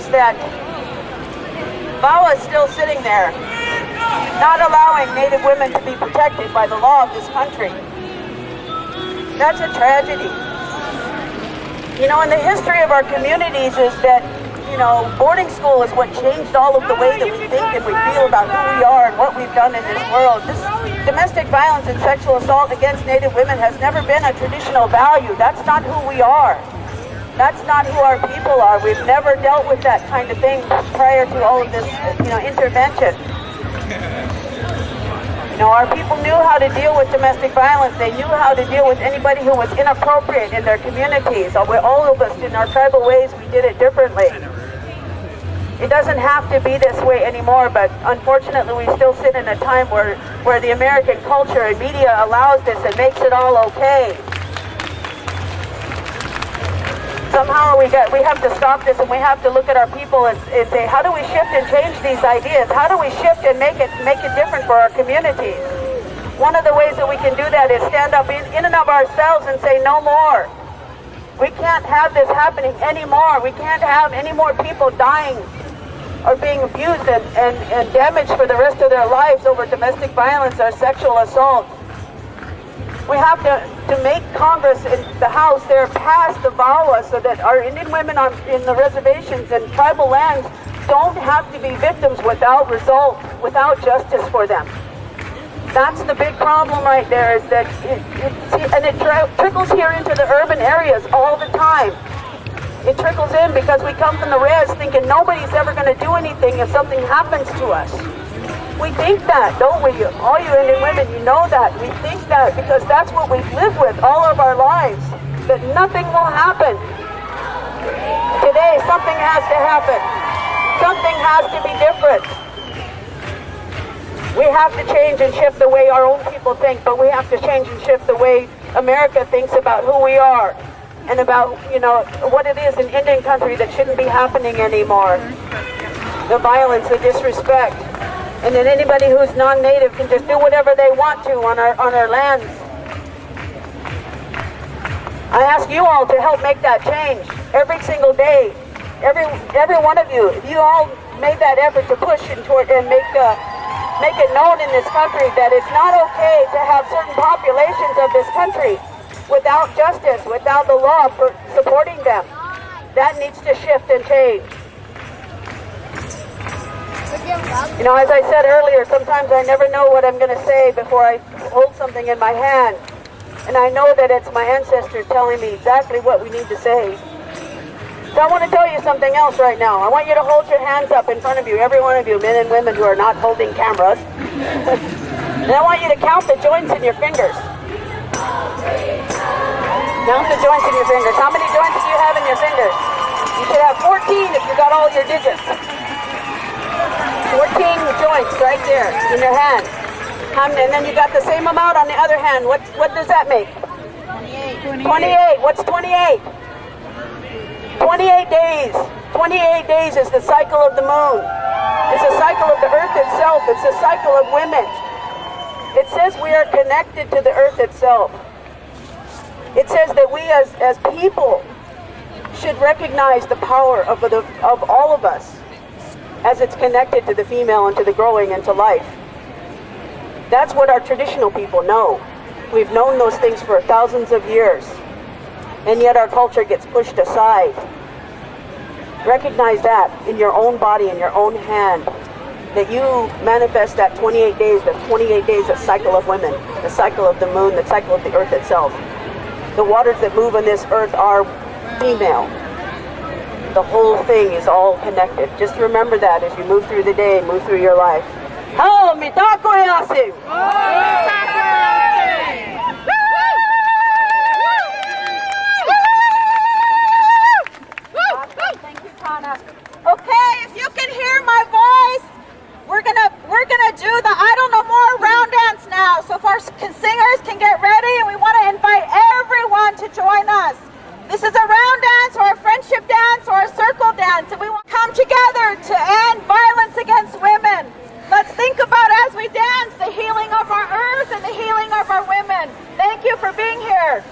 is that VAWA is still sitting there, not allowing Native women to be protected by the law of this country. That's a tragedy. You know, and the history of our communities is that, you know, boarding school is what changed all of the way that we think and we feel about who we are and what we've done in this world. This domestic violence and sexual assault against Native women has never been a traditional value. That's not who we are. That's not who our people are. We've never dealt with that kind of thing prior to all of this, you know, intervention. You know, our people knew how to deal with domestic violence. They knew how to deal with anybody who was inappropriate in their communities. All of us, in our tribal ways, we did it differently. It doesn't have to be this way anymore, but unfortunately we still sit in a time where the American culture and media allows this and makes it all okay. So somehow we have to stop this, and we have to look at our people and say, how do we shift and change these ideas? How do we shift and make it different for our communities? One of the ways that we can do that is stand up in and of ourselves and say no more. We can't have this happening anymore. We can't have any more people dying or being abused and damaged for the rest of their lives over domestic violence or sexual assault. We have to make Congress and the House there pass the VAWA so that our Indian women in the reservations and tribal lands don't have to be victims without result, without justice for them. That's the big problem right there, is that it trickles here into the urban areas all the time. It trickles in because we come from the res thinking nobody's ever going to do anything if something happens to us. We think that, don't we? All you Indian women, you know that. We think that because that's what we've lived with all of our lives, that nothing will happen. Today, something has to happen. Something has to be different. We have to change and shift the way our own people think, but we have to change and shift the way America thinks about who we are and about, what it is in Indian country that shouldn't be happening anymore. The violence, the disrespect. And then anybody who's non-native can just do whatever they want to on our lands. I ask you all to help make that change every single day. Every one of you, if you all made that effort to push and make it known in this country that it's not okay to have certain populations of this country without justice, without the law for supporting them. That needs to shift and change. As I said earlier, sometimes I never know what I'm going to say before I hold something in my hand. And I know that it's my ancestors telling me exactly what we need to say. So I want to tell you something else right now. I want you to hold your hands up in front of you, every one of you, men and women who are not holding cameras. And I want you to count the joints in your fingers. Count the joints in your fingers. How many joints do you have in your fingers? You should have 14 if you got all your digits. 14 joints right there in your hand. And then you got the same amount on the other hand. What does that make? 28. What's 28? 28 days. 28 days is the cycle of the moon. It's a cycle of the earth itself. It's a cycle of women. It says we are connected to the earth itself. It says that we as people should recognize the power of all of us as it's connected to the female and to the growing and to life. That's what our traditional people know. We've known those things for thousands of years, and yet our culture gets pushed aside. Recognize that in your own body, in your own hand, that you manifest that 28 days, the 28 days, the cycle of women, the cycle of the moon, the cycle of the earth itself. The waters that move on this earth are female. The whole thing is all connected. Just remember that as you move through the day, move through your life. Oh, mitako yasing! Thank you, Tana. Okay, if you can hear my voice, we're gonna do the I Don't Know More round dance now. So if our singers can get ready, and we want to invite everyone to join us. This is a round dance or a friendship dance or a circle dance, and we want to come together to end violence against women. Let's think about as we dance the healing of our earth and the healing of our women. Thank you for being here.